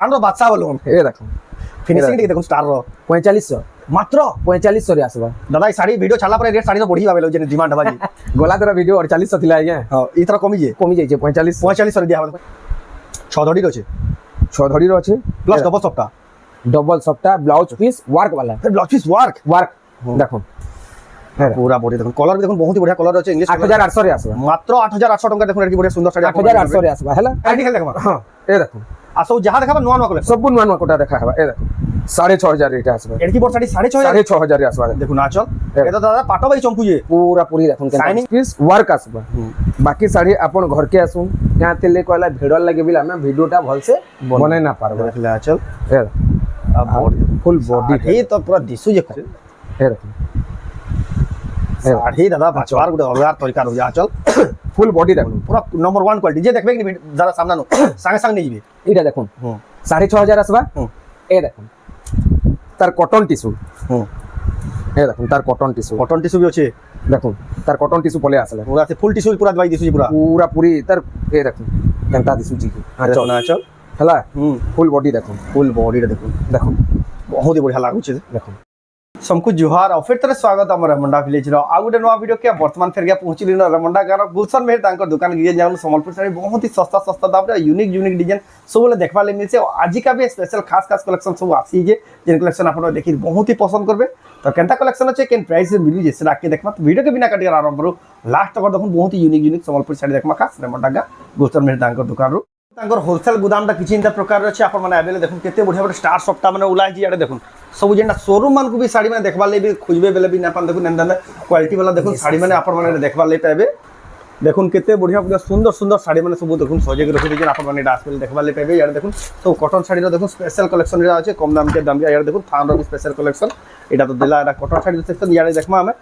ଥାନର ବାଦଶାହ ବୋଲୁନ ଏ ଦେଖ ফিনিশিং ଟିକେ দেখুন স্টার ର 4500 মাত্র 4500 রে আসবা দাদা এই শাড়ি ভিডিও ছাড়লা পরে রেট শাড়ি তো বড়ি যাবে যে ডিমান্ড হবা জি গলা তোর ভিডিও 4800 থিলা আজ্ঞা হ্যাঁ এই থর কমি যে কমি যাইছে 45 রে দিয়া হবে 6 ধড়ি আছে 6 ধড়ি আছে প্লাস ডবল সফটা ব্লাউজ পিস ওয়ার্ক वाला ব্লাউজ পিস ওয়ার্ক দেখুন পুরা বডি দেখুন কলর দেখুন বহুত বড়িয়া কলর আছে ইংলিশ 8800 রে আসবা মাত্র 8800 টাকা দেখুন এটি বড়িয়া সুন্দর শাড়ি 8800 রে আসবা হেলা আইডি খেল দেখবা হ্যাঁ এ দেখুন আসো যাহা দেখাবা নোয়া নোয়া কলেকশন সব নুয়া নুয়া কোটা দেখা হবা এ দেখুন 6500 রেট আসবা এর কি বড় শাড়ি 6500 রে আসবা দেখুন আচল এটা দাদা পাটো ভাই চমকু যে पूरा पूरी দেখুন কেন পিস ওয়ার্ক আসবা বাকি শাড়ি আপন ঘর কে আসুন क्या তেলে কয়লা ভিড় লাগে বিলা আমি ভিডিওটা ভালসে বনাই না পারবা দেখলে আচল এ ফুল বডি এই তো পুরা দিসু যে এ দেখুন শাড়ি দাদা বাঁচবার গুড়ে অলগার তরিকার হয়ে আচল ফুল বডি দেখুন পুরা নম্বর 1 কোয়ালিটি যে দেখবে কি যারা সামনে নো সঙ্গে সঙ্গে নিয়ে যাবে এটা দেখুন 6500 আসবা এ দেখুন তার কটন টিস্যু এ দেখুন তার কটন টিস্যু भी আছে দেখুন তার কটন টিস্যু পলে আসলে পুরা ফুল টিস্যু পুরা দবাই দিছু পুরা পুরি তার এ দেখুন কেনতা দিছু জি আচ্ছা আচল হেলা ফুল বডি দেখুন ফুল বডিটা দেখুন দেখুন বহুত বঢ়িয়া লাগুছে দেখুন सबको जुहार और फिर तरह स्वागत आम रेमुंडा विलेज आ गोटे नुआ वीडियो के बर्तमान फेर गया पहुंची रेमुंडा गाँव गुलशन मेहर तांकर दुकान गए जाऊँ सम्बलपुर साड़ी बहुत ही सस्ता सस्ता दाम यूनिक डिजाइन सब देखा मिलसे आज का भी स्पेशल खास कलेक्शन सब आसी जेन कलेक्शन आप देखिए बहुत ही पसंद करेंगे तो केनता कलेक्शन अच्छे केन प्राइस मिली जैसे आके देखा तो वीडियो के बिना काटिए आरंभ करूँ लास्ट तक देखो बहुत ही यूनिक सम्बलपुर साड़ी देखा खास रेमुंडा गाँव गुलशन मेहर तांकर दुकान होलसेल गुदाम किसी इंता प्रकार अच्छे आप देखो केते बढ़िया बढ़िया स्टार सप्ताह मैंने ओला इे देखो सब जेना शोरूम मान को भी साड़ी मैंने देखवा भी खोजबे बेले भी ना देखो क्वालिटी वाला देखो साड़ी मैंने आप देखवा पाइबे देखो केते बढ़िया बढ़िया सुंदर सुंदर साड़ी मैंने सब देखो सजे रखी दीजिए आप देखवा पाइबे यार देखो सब कटन शाड़ी देखो स्पेशल कलेक्शन अच्छे कम दाम के दाम यार देखो थान भी स्पेशल कलेक्शन यहाँ तो दिला कटन शाड़ी सेक्शन यार देखा आम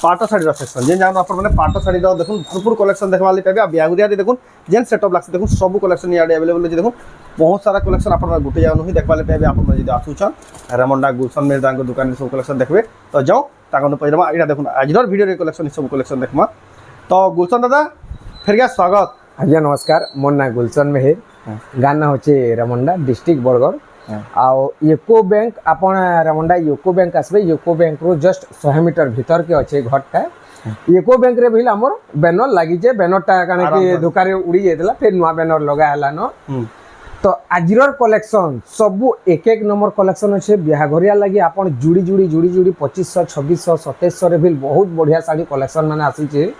पाटो शाड़ी सेक्शन जेन जान आप पाटो शाड़ी देखो भरपूर कलेक्शन देखवा पाइबे बिहागुरिया देखो जेन सेटअप लगे देखो सब कलेक्शन यार अवेलेबल अच्छे देखो बहुत सारा कलेक्शन आप गोटे जगह ही देखा पाइबे आप आसुचन रेमुंडा गुलशन मेहर दुकान सब कलेक्शन देखबे तो जाओ ताकि पैदमा यहाँ देखो आज वीडियो कलेक्शन सब कलेक्शन देखमा तो गुलशन दादा फिर क्या स्वागत आज्ञा नमस्कार मोर ना गुलशन मेहर गाना होचे रेमुंडा डिस्ट्रिक्ट बरगढ़ आओ यूको बैंक आपण रेमुंडा यूको बैंक आसबे यूको बैंक रो जस्ट 100 मीटर भीतर के अच्छे घरटा यूको बैंक रे भी हमर बैनर लागि जे बैनरटा काने कि दुकान उड़ी जाइतला फिर नुआ बैनर लगा हला न तो आजिर कलेक्शन सबू एक नंबर कलेक्शन अच्छे बिहाघरिया लगी आपन जुड़ी 2500 2600 2700 रे भी बहुत बढ़िया साड़ी कलेक्शन माने आसी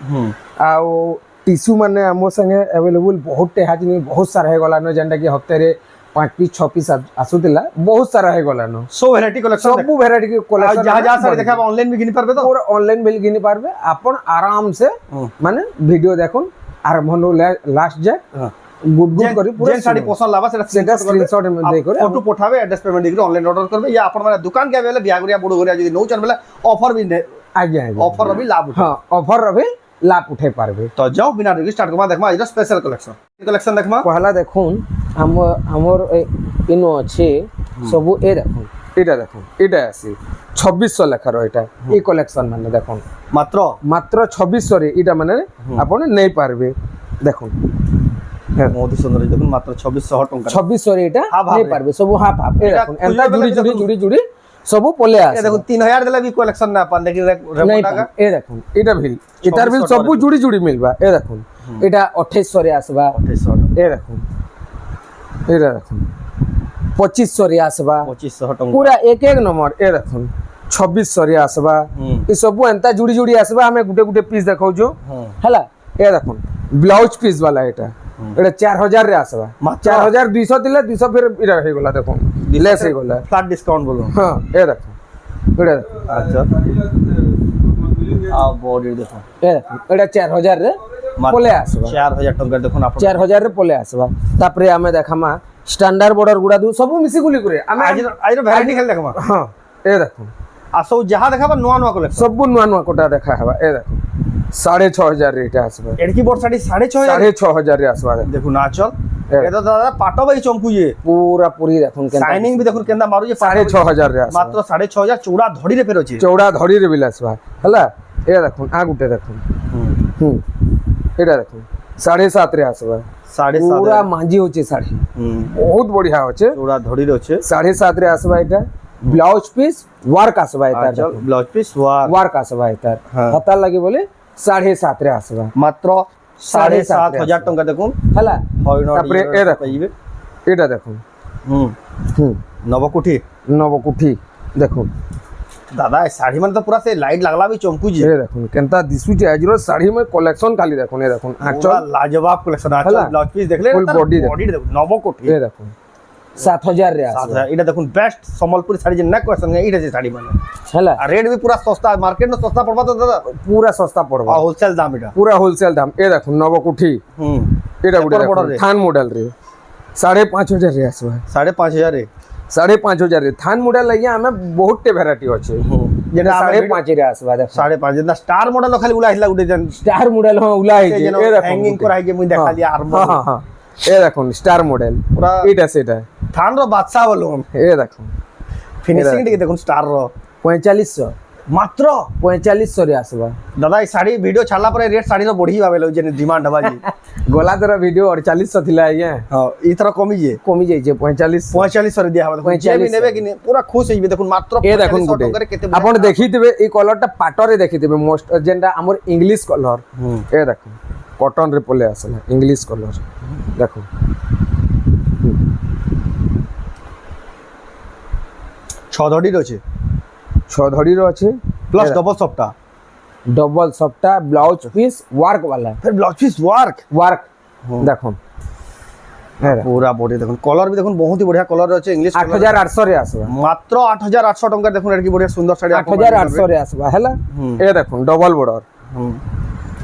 आउ टिश्यू माने आम संगे अवेलेबल बहुत टेहा बहुत सारा है गला न जेंटा कि हफ्ते रे 5 पीस 6 पीस आसुतिला बहुत सारा है गला न सो वैरायटी कलेक्शन सब वैरायटी के कलेक्शन जहां साड़ी देखा ऑनलाइन भी घिनि पारबे तो और ऑनलाइन भी घिनि पारबे आपन आराम से माने वीडियो देखुन आरंभ लास्ट जाए गुड करी पूरा साड़ी पसंद लावा सेटा स्क्रीनशॉट में दे कर फोटो पठावे एड्रेस पेमेंट देकर ऑनलाइन ऑर्डर करबे या अपन माने दुकान के बेले बिहागुरिया बुडगुरिया जदी नौ चन बेले ऑफर भी आज्ञा ऑफर भी लाभ हां ऑफर भी लाभ उठे पारबे तो जाओ बिना देरी स्टार्ट करमा देखमा इधर स्पेशल कलेक्शन देखमा पहला देखुन हमर इनो अच्छे सब ए देखुन एटा देखुन एटा आसी 2600 लेखा रो एटा ई कलेक्शन माने देखुन मात्र 2600 रे एटा माने आपण नै पारबे देखुन बहुत ही सुंदर देखो मात्र 2600 टंका 2600 रे एटा नै पारबे सब हाफ हाफ ए देखुन एंता जुड़ी सब पोले आसे देखो 3000 देला भी कलेक्शन ना पान देखि रेमुंडा का ए देखुन एटा भी इतार भी सब जुड़ी मिलबा ए देखुन एटा 2800 रे आसबा 2800 ए देखुन एटा देखुन 2500 रे आसबा 2500 टंका पूरा एक नंबर ए देखुन 2600 रे आसबा ई सब एंता जुड़ी आसबा हमें गुटे पीस देखाउ जो हला ए देखुन ब्लाउज पीस वाला एटा एटा 4000 रे आसबा 4200 दिले 200 फिर इरा हे गला देखो लेस हे गला फ्लैट डिस्काउंट बोलो हां ए देखो एटा अच्छा आ बॉडी देखो एटा 4000 रे पोले आसबा 4000 टंका देखो ना 4000 रे पोले आसबा तापरे हमें देखामा स्टैंडर्ड बॉर्डर गुडा दु सब मिसी गुली करे हमें आज वैरायटी खेल देखमा हां ए देखो आ सब जहां देखाबा नुआ कलेक्शन सब नुआ कोटा देखा हबा ए देखो 6500 रेट आसबा एडकी बोर्ड साड़ी 6500 रे आसबा देखो ना चल ए तो दादा पाटो भाई चमकू ये पूरा पूरी देखुन केन शाइनिंग भी देखुन केंदा मारू ये 6500 रे आसबा मात्र 6500 चौड़ा धड़ी रे फेर अछि चौड़ा धड़ी रे बिलासबा हला ए देखुन आ गुटे देखुन एटा देखुन 7.5 রে আসবে 7.5 পুরা মাঝি হচ্ছে শাড়ি বহুত বড়িয়া হচ্ছে চূড়া ধড়ি রয়েছে 7.5 রে আসবে এটা ব্লাউজ পিস ওয়ার্ক আসবে এটা আচ্ছা ব্লাউজ পিস ওয়ার্ক আসবে এটা হ্যাঁ। হাতার লাগি বলে 7.5 রে আসবে মাত্র 7,500 টাকা দেখুন হলা হরিণ তারপরে এ দেখো এটা দেখুন হুম হুম নবকুঠি নবকুঠি দেখুন দাদা এই শাড়ি মানে তো পুরা সে লাইট লাগলা भी চমকুজি এ দেখুন কেনতা দিশুছে আজর শাড়ি মে কালেকশন খালি দেখুন এ দেখুন আঁচল পুরা লাজবাব কালেকশন আঁচল হলা? ব্লাউজ পিস দেখলে Full body দেখুন। বডি দেখুন নবকুঠি এ দেখুন 7,000 রে আসবে 7,000 এটা দেখুন বেস্ট সম্বলপুরি শাড়ি যে না কোয়েশ্চন এইটা যে শাড়ি মানে হলা আর রেট भी পুরা সস্তা মার্কেট में সস্তা পড়বা তো দাদা পুরা সস্তা পড়বে আর হোলসেল দাম এটা পুরা হোলসেল দাম এ দেখুন নবকুঠি হুম এটা গুড়া বড় রে থান মডেল রে 5,500 রে আসবে 5,500 এ 5,500 রে থান মডেল লাগিয়া আমি বহুতটে ভ্যারাইটি আছে যেটা যেটা 5.5 রে আসবে দেখো 5.5 যেটা স্টার মডেল খালি উলা আসলা উঠে যান স্টার মডেল হ্যাঁ উলাই সেই যে যেন এ দেখুন হ্যাঙ্গিং করা হয় যে মুই দেখালি আর হ্যাঁ হ্যাঁ হ্যাঁ এ দেখুন স্টার মডেল পুরা এটা সেটা থান র বাদশা বলুন এ দেখুন ফিনিশিং দিকে দেখুন স্টার র 4500 মাত্র 4500 রে আসবে দাদা এই শাড়ি ভিডিও ছাড়লা পরে রেট শাড়ি র বড়ি ভাবে যে ডিমান্ড হবা জি গলা ধরা ভিডিও 4800 থিলা আজ্ঞা হ্যাঁ এই থর কমি যে কমি যাইছে 4500 45 দিয়া হবে দেখুন যে भी নেবে কিনে পুরা খুশ হইবে দেখুন মাত্র এ দেখুন 45 গুটে টাকারে কেতে আপন দেখিଥିବେ এই কলরটা পাটরে দেখিଥିବେ মোস্ট যেটা আমার ইংলিশ কলর এ দেখুন কটন রে পলে আসলে ইংলিশ কলর দেখুন ছধড়ি রয়েছে 6 ধড়ির আছে প্লাস ডবল সফটা ডবল সফটা ব্লাউজ পিস ওয়ার্ক वाला फिर ব্লাউজ পিস ওয়ার্ক ওয়ার্ক দেখুন পুরা বডি দেখুন কলর भी দেখুন বহুত বড়িয়া কলর রয়েছে ইংলিশ 8,800 রে আসবে মাত্র 8,800 টাকা দেখুন আর কি বড়িয়া সুন্দর শাড়ি 8,800 রে আসবে হেলা এ দেখুন ডবল বর্ডার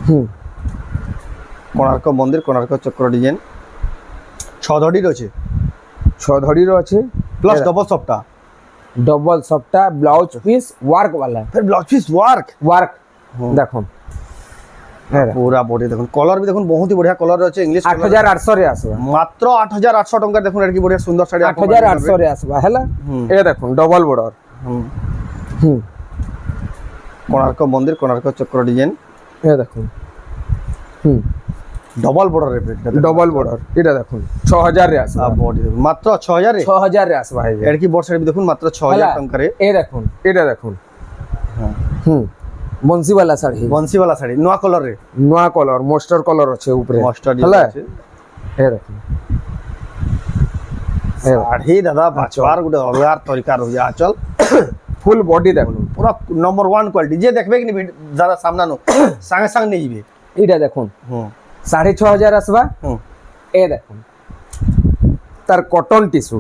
হুম কোণার্ক মন্দির কোণার্ক চক্র ডিজাইন ছধড়ি রয়েছে 6 ধড়ির আছে প্লাস ডবল সফটা ডবল সফটা ব্লাউজ পিস ওয়ার্ক वाला फिर ব্লাউজ পিস ওয়ার্ক ওয়ার্ক দেখুন পুরা বডি দেখুন কলর भी দেখুন বহুত বড়িয়া কলর রয়েছে ইংলিশ 8,800 রে আসবে মাত্র 8,800 টাকা দেখুন আর কি বড়িয়া সুন্দর শাড়ি 8,800 রে আসবে হেলা এ দেখুন ডবল বর্ডার হুম কোণার্ক মন্দির কোণার্ক চক্র ডিজাইন এ দেখুন হুম double border rate double border এটা দেখুন 6,000 রে আসবে বডি দেখুন মাত্র 6,000 এ 6,000 রে আসবে ভাই এর কি বড় শাড়ি দেখুন মাত্র 6,000 টাকারে এ দেখুন এটা দেখুন হুম বংশীওয়ালা শাড়ি বংশীওয়ালা শাড়ি নোয়া কলর রে নয়া কলর মোস্টার কলর আছে উপরে মাস্টার হেলা আছে এ দেখুন শাড়ি দাদা বাঁচবার গোটে অলগার তরিকার হইয়া আচল ফুল বডি দেখুন পুরা নম্বর 1 কোয়ালিটি যে দেখবে কি দাদা সামনে নো সঙ্গে সঙ্গে নিয়ে যাবে এটা দেখুন হুম 6,500 আসবা হুম এ দেখুন তার কটন টিস্যু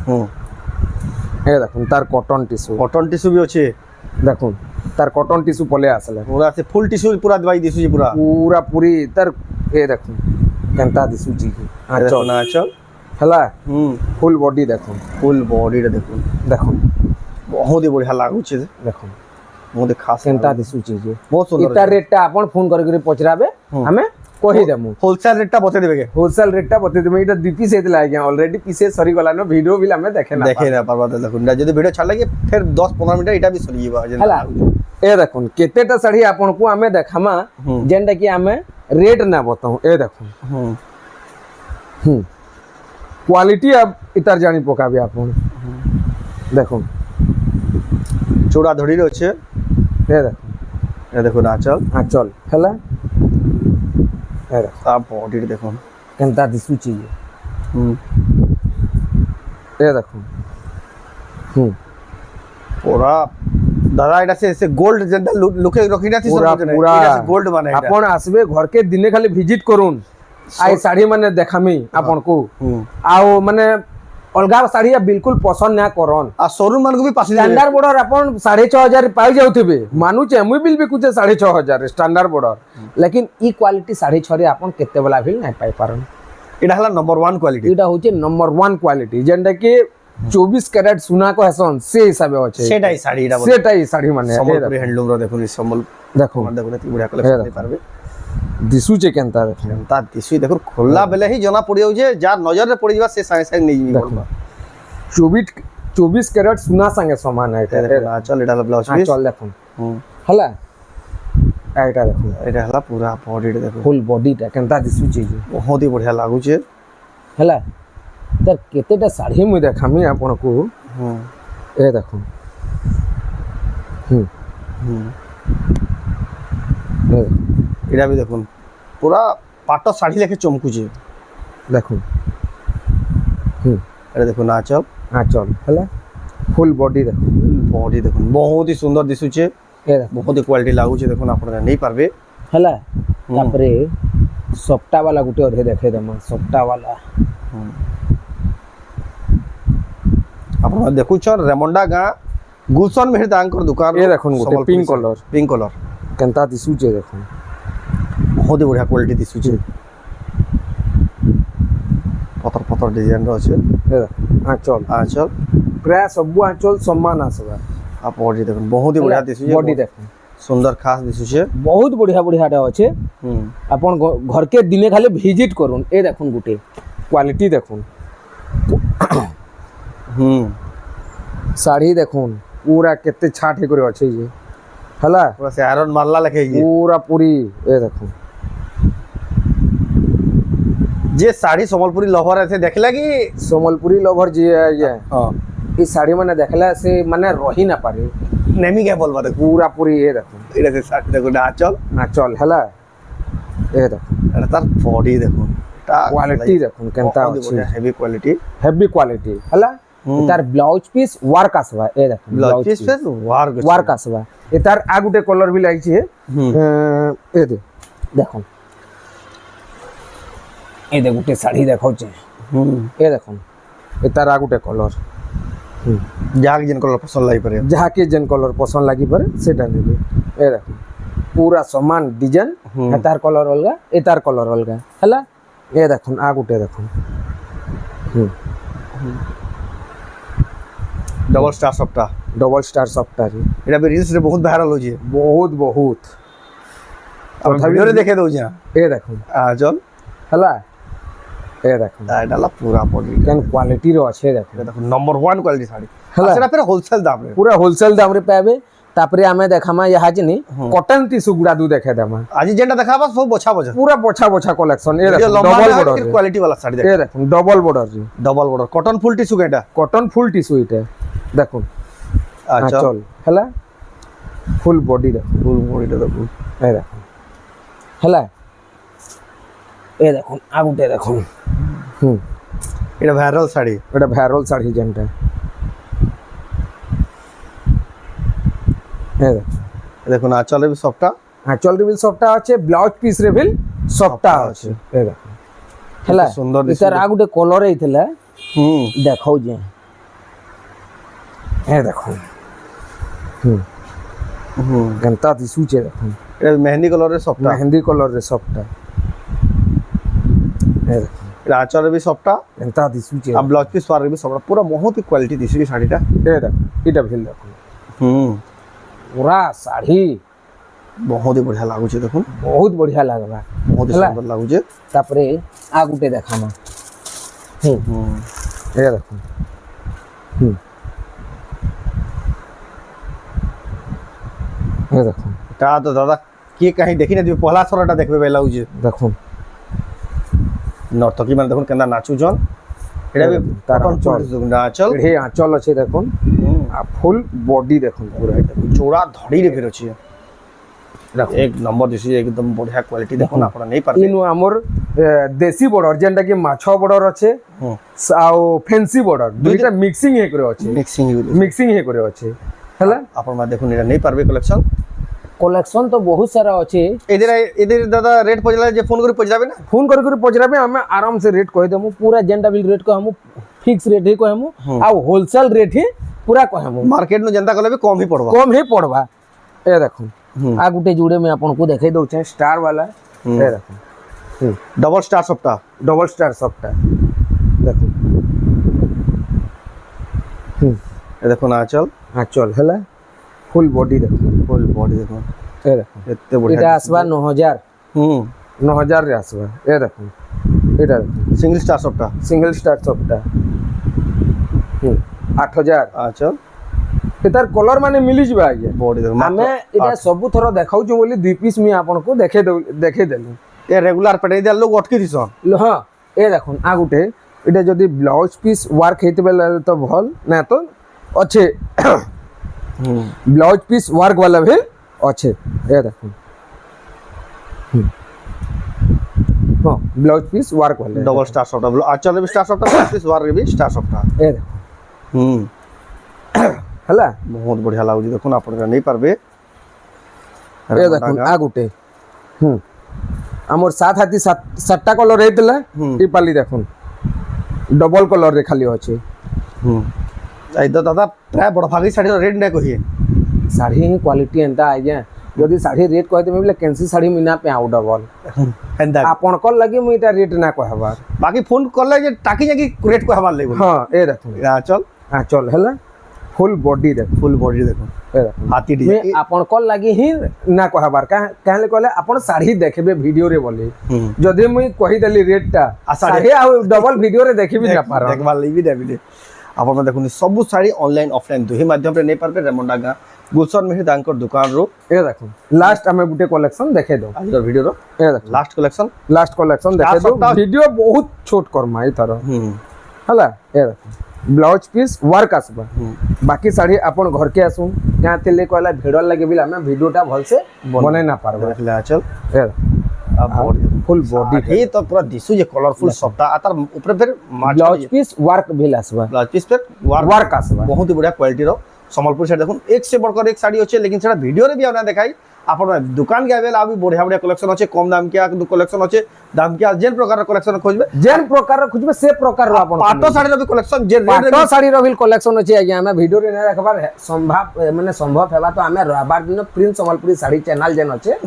হুম এ দেখুন তার কটন টিস্যু কটন টিস্যু भी আছে দেখুন তার কটন টিস্যু পলে আসলে পুরা সে ফুল টিস্যু পুরা দবাই দিছু জি পুরা পুরা পুরি তার এ দেখুন কেনতা দিশুছি আঁচল না আচল হেলা হুম ফুল বডি দেখুন ফুল বডিটা দেখুন দেখুন বহুত বঢ়িয়া লাগুছে দেখুন মতে খাস কেনতা দিশুছি যে বহুত সুন্দর ইটা রেটটা আপন ফোন করে পচরাবে আমি কহি দেমু হোলসেল রেটটা বতে দেবে কে হোলসেল রেটটা বতে দেমু এটা দুই পিস হেতলা আজ্ঞা অলরেডি পিসে সরি গলানো ভিডিও বিল আমি দেখে না দেখে না পারবা তো দেখুন যদি ভিডিও ছাড় লাগে ফের 10-15 মিনিট এটা भी সরি যাবা হেলা এ দেখুন কেতেটা শাড়ি আপনকু আমি দেখামা যেনটা কি আমি রেট না বতাও এ দেখুন হুম হুম কোয়ালিটি আব ইতার জানি পকাবে আপন দেখুন চূড়া ধড়ি রয়েছে এ দেখুন এ দেখুন আচল আঁচল হেলা এ দেখুন সব বডি দেখুন কেনতা দিশুছি হুম এ দেখুন হুম পুরা দাদা এটা সে গোল্ড যেটা লুকে রখিনা থি পুরা পুরা গোল্ড মানে এটা আপন আসবে ঘরকে দিনে খালি ভিজিট করুন আই শাড়ি মানে দেখামি আপনকু আও মানে অলগা শাড়ি বিলকুল পছন্দ না করন আর শোরুম মানকু भी পাসি স্ট্যান্ডার্ড বর্ডার আপন 6,500 পাই যাউথিবে মানুছে মুই বিল বিকুছে 6,500 স্ট্যান্ডার্ড বর্ডার লেকিন ই কোয়ালিটি 6,500 রে আপন কেতে বেলা ভিল নাই পাই পারন এটা হলা নম্বর 1 কোয়ালিটি এটা হচ্ছে নম্বর 1 কোয়ালিটি যেনটা কি 24 ক্যারেট সোনা কো হেসন সে হিসাবে আছে সেটাই শাড়ি এটা বলে সেটাই শাড়ি মানে সম্বলপুরি হ্যান্ডলুম র দেখুন এই সম্বল দেখুন দেখুন কি বড়িয়া কালেকশন দিতে পারবে দিশুছে কেনতা দেখুন তা দিশুই দেখুন খোলা বেলে হি জনা পড়ি যাচ্ছে যার নজরে পড়ি যাবা সে সাইন্স সাইন্স নেই বলবা 24 ক্যারেট সোনা সঙ্গে সমান এটা চল এটা ব্লাউজ পিস চল দেখুন হলা এইটা দেখুন এটা হলা পুরা বডিটা দেখো ফুল বডিটা কেনতা দিସୁଛି যে ବହୁତ ହି ବଢିଆ ଲାଗୁଛେ ହେଲା ତାର କେତେଟା ଶାଢ଼ୀ ମୁଇଁ ଦେખાମି ଆପଣଙ୍କୁ ହୁଁ ଏ ଦେଖୁନ୍ ହୁଁ ହୁଁ ଏ ଏଇଟା ବି ଦେଖୁନ୍ ପୁରା ପାଟ ଶାଢ଼ୀ ଲେଖେ ଚମକୁଛେ ଦେଖୁନ୍ ହୁଁ ଏଇଟା ଦେଖୁନ୍ ଆଚଲ ଆଞ୍ଚଲ ହେଲା ফুল বডি দেখুন ବଡି ଦେଖୁନ୍ ବହୁତ ହି ସୁନ୍ଦର ଦିଶୁଛେ ଏ ଦେଖୁନ୍ ବହୁତ ହି କ୍ୱାଲିଟି ଲାଗୁଛେ ଦେଖୁନ୍ ଆପଣ ନେଇ ପାରବେ ହେଲା ତାପରେ ସପ୍ତା ବାଲା ଗୋଟେ ଅଧେ ଦେଖେଇ ଦେମା ସପ୍ତା ବାଲା ଆପଣ ଦେଖୁଛନ୍ ରେମଣ୍ଡା ଗାଁ ଗୁଲଶନ ମେହେର ଦାଙ୍କର ଦୋକାନ ଏ ଦେଖୁନ୍ ଗୋଟେ ପିଙ୍କ କଲର ପିଙ୍କ କଲର କେନ୍ତା ଦିଶୁଛେ ଦେଖୁନ୍ ବହୁତ ହି ବଢିଆ କ୍ୱାଲିଟି ଦିଶୁଛେ ପତର ପତର ଡିଜାଇନର ଅଛେ ଏ ଦେଖୁନ୍ ଆଞ୍ଚଲ ଆଚଲ ପ୍ରାୟ ସବୁ ଆଞ୍ଚଲ ସମାନ ଆସିବା ଆଉ ବଡି ଦେଖୁନ୍ ବହୁତ ହି ବଢିଆ ଦିଶୁଛେ ବଡି ଦେଖୁନ୍ ସୁନ୍ଦର ଖାସ ଦିଶୁଛେ ବହୁତ ବଢିଆ ବଢିଆଟା ଅଛେ ହୁଁ ଆପଣ ঘরকে দিনে খালি ভিজিট করুন এই দেখুন গোটে কোয়ালিটি দেখুন ହୁଁ শাড়ি দেখুন পুরা কেতে ছাট হয়ে করে আছে যে হলা ପୁରା ସେ ଆଇରନ୍ ମାରଲା ଲେଖେ ହେଇଛି পুরা পুরি এ দেখুন যে শাড়ি সম্বলপুরি লভর আছে দেখলা কি সম্বলপুরি লভর যে ইয়ে হ্যাঁ এই শাড়ি মানে দেখলা সে মানে রহি না পারে নেমি কে বলবা দেখো পুরা পুরি এ দেখুন এটা সে শাড়ি দেখো আচল আঁচল হলা এ দেখুন এটা তার বডি দেখো কোয়ালিটি দেখুন কেনতা আছে হেভি কোয়ালিটি হেভি কোয়ালিটি হলা তার ব্লাউজ পিস ওয়ার্ক আসবা এ দেখুন ব্লাউজ পিস ওয়ার্ক আসবা এ তার আর গুটে কলর বি লাগছে এ দে দেখুন এ দে গুটে শাড়ি দেখাউছে এ দেখুন এ তার আর গুটে কলর যাক যেন কলর পছন্দ লাগি পারে যাহাকে যেন কলর পছন্দ লাগি পারে সেটা নেবে এ দেখুন পুরা সমান ডিজাইন এ তার কলর অলগা এ তার কলর অলগা হলা এ দেখুন আর গুটে দেখুন ডবল স্টার সবটা ডবল স্টার সফটওয়্যার এটা বি রিলস রে বহুত ভাইরাল হচ্ছে বহুত বহুত ভিডিওরে দেখে দউছি এ দেখুন আচল হলা এ দেখুন এটা হলা পুরা বডি কেন কোয়ালিটির আছে দেখুন এটা দেখো নম্বর 1 কোয়ালিটি শাড়ি ହେଲା। সেটা ফের হোলসেল দাম রে পুরা হোলসেল দামরে পাবে তারপরে আমি দেখামা ইহা জিনি কটন টিস্যু গুড়া দু দেখে দেমা আজি যেটা দেখাবা সব বছা বছা পুরা বছা বছা কালেকশন এ ये দেখুন लंबा ডবল है বর্ডার फिर क्वालिटी वाला साड़ी এ देखो দেখুন ডবল বর্ডার জি double border cotton full tissue केटा কটন ফুল টিস্যু এটা দেখুন अच्छा চল হেলা ফুল বডি দেখুন फुल बॉडी देखो এ দেখুন হেলা এ দেখুন আগুটে দেখুন এটা ভাইরাল শাড়ি এটা ভাইরাল শাড়ি যেটা এ দেখুন দেখুন আঁচলে বি সবটা আঁচল রিভিল সবটা আছে ব্লাউজ পিস রিভিল সবটা আছে এ দেখুন হেলা সুন্দর এটার আর গুটে কলর এইଥିଲା হুম দেখাও যে এ দেখুন হুম কেনতা দিশুছে দেখুন এটা মেহেন্দি কালারের সবটা মেহেন্দি কলর রে সবটা এ দেখুন এটা আঁচলে বি সবটা কেনতা দিশুছে আর ব্লাউজ পিস পারে বি সবটা পুরা বহুত হি কোয়ালিটি দিছি শাড়িটা এ দেখুন এটা ভিল দেখুন হুম পুরা শাড়ি বহুত হি বঢ়িয়া লাগুছে দেখুন বহুত বঢ়িয়া লাগবা বহুত হি ହେଲା। সুন্দর লাগুছে তারপরে আর গুটে দেখামা হুম এ দেখুন এ দেখুন তা তো দাদা কে কাহি দেখি না তুমি পহলা সরটা দেখবে বেলা লাগুছে দেখুন নর্তকী মানে দেখুন কেনা নাচুজন এটা বি তার কটন আঁচল। ফুল আঁচল এড়ে আঁচল আছে দেখুন আর ফুল বডি দেখুন পুরা চৌড়া ধড়িরে ফের আছে এক নম্বর দিছি একদম বঢ়িয়া কোয়ালিটি দেখুন আপন নেই পারবে ইনু আমর দেশি বর্ডর যেটা কি মাছ বর্ডর আছে হুম আও ফ্যান্সি বর্ডর দুইটা মিক্সিং হে করে আছে মিক্সিং মিক্সিং হে করে আছে হেলা আপন মা দেখুন এটা নেই পারবে কালেকশন কলেকশন তো বহুত সারা আছে এদের এদের দাদা রেট পজলা যে ফোন করে পজলাবে না ফোন করে করে পচরাবে আমি আরাম সে রেট কই দেমু পুরা যেটা বিল রেট কহমু ফিক্স রেট হি কহমু আর হোলসেল রেট হি পুরা কহমু মার্কেট नु जनता कले भी कम ही पड़वा কম হি পড়বা এ দেখুন আর গুটে জুড়ে আমি আপনাকে দেখাই দউছে স্টার वाला এ দেখুন डबल स्टार सप्ताह ডবল স্টার সবটা দেখুন ये देखो ना चल আঁচল হেলা ফুল বডি দেখুন फुल बॉडी देखो এ দেখুন इतने बढ़िया এটা আসবা 9000 9000 রে আসবা এ দেখুন এটা দেখুন सिंगल स्टार सप्ताह সিঙ্গেল স্টার সবটা 8000 चल एतार कलर माने मिली जिबा आज्ञा बॉडी देखो आमे एटा सब थरो देखाउछु बोली 2 पीस मी आपनको देखे देलु ये रेगुलर पेटे दे लोग अटकी दिसन हां ए देखुन आ गुटे एटा जदी ब्लाउज पीस वर्क हेते बेला तो भल ना तो अच्छे ब्लाउज पीस वर्क वाला भी अच्छे ए देखुन हां ब्लाउज पीस वर्क वाला डबल स्टार सॉफ्ट आचल भी स्टार सॉफ्ट पीस वार भी स्टार सॉफ्ट ए देखुन हला बहुत बढ़िया लागु देखुन आपण नहीं पारबे ए देखुन आ गुटे हमर सात हाथी सातटा कलर हेतला ई पाली देखुन डबल कलर रे खाली अछि आई तो दादा प्राय बड़ भागी साड़ी रेट नै कहिए साड़ी ही क्वालिटी एंता आज्ञा यदि साड़ी रेट कहते बोले कैंसी साड़ी मिना पे आउ डबल एंदा आपन को लगे मु इटा रेट ना कहबार बाकी फोन करले जे टाकी जाकी रेट कहबार लेबो हां ए देखुन चल हला फुल बॉडी देखो फुल बॉडी देखो ए देखो हाथी डी मैं आपन को लगे ही ना कहबार कहले कहले आपन साड़ी देखबे वीडियो रे बोले जदि मुई कहि देली रेटटा साड़ी आ डबल वीडियो रे देखबी ना पार देखबार लेबी देबी आपण देखुनी सब साड़ी ऑनलाइन ऑफलाइन दुही माध्यम रे नै पारबे रेमंडा गा गुलशन मेहर दांकर दुकान रो ए देखो लास्ट हमें गुटे कलेक्शन देखे दो आज वीडियो रो ए देखो लास्ट कलेक्शन देखे दो वीडियो बहुत छोट करमा ई तरह हला ए देखो ब्लाउज पीस वर्क आसबा बाकी साड़ी अपन घर के आसु यहाँ तेले कहला भिड़ लगे बिला मैं वीडियोटा भल से बने ना पारबे देखला चल ए फुल बॉडी हे तो पूरा दिसु जे कलरफुल सफ्टा आतार ऊपर फिर ब्लाउज पीस वर्क भी आसबा ब्लाउज पीस पे वर्क आसबा बहुत ही बढ़िया क्वालिटी रो संबलपुर साइड देखुन एक से बढ़कर एक साड़ी अच्छे लेकिन सेटा वीडियो रे भी आपना देखाई आपण दुकान के आवेला अभी बढ़िया बढ़िया कलेक्शन अच्छे कम दाम के कलेक्शन अच्छे दाम के जेन प्रकार कलेक्शन खोजबे से प्रकार रो आपण पाटो साड़ी रो भी कलेक्शन जे पाटो साड़ी रो भी कलेक्शन अच्छे आज्ञा हमें वीडियो रे ना देखबार संभव माने संभव हेबा तो हमें रविवार दिन प्रिंस संबलपुरी साड़ी चैनल जेन अच्छे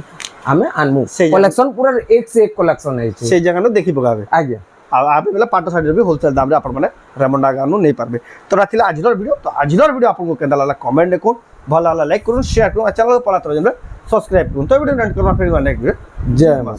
हमें आनमु कलेक्शन पूरा एक से एक कलेक्शन है से जगह न देखि पगावे आज्ञा आप बेला पाटो साड़ी भी होलसेल दाम रे आपण माने रेमंडा गानु नहीं पारबे तो रातिला आजिर वीडियो तो आजिर वीडियो आपन को केंदा लागला कमेंट देखो भला लागला लाइक करू शेयर करू चैनल को पला तरह सब्सक्राइब करू तो वीडियो एंड करना फिर नेक्स्ट वीडियो जय मां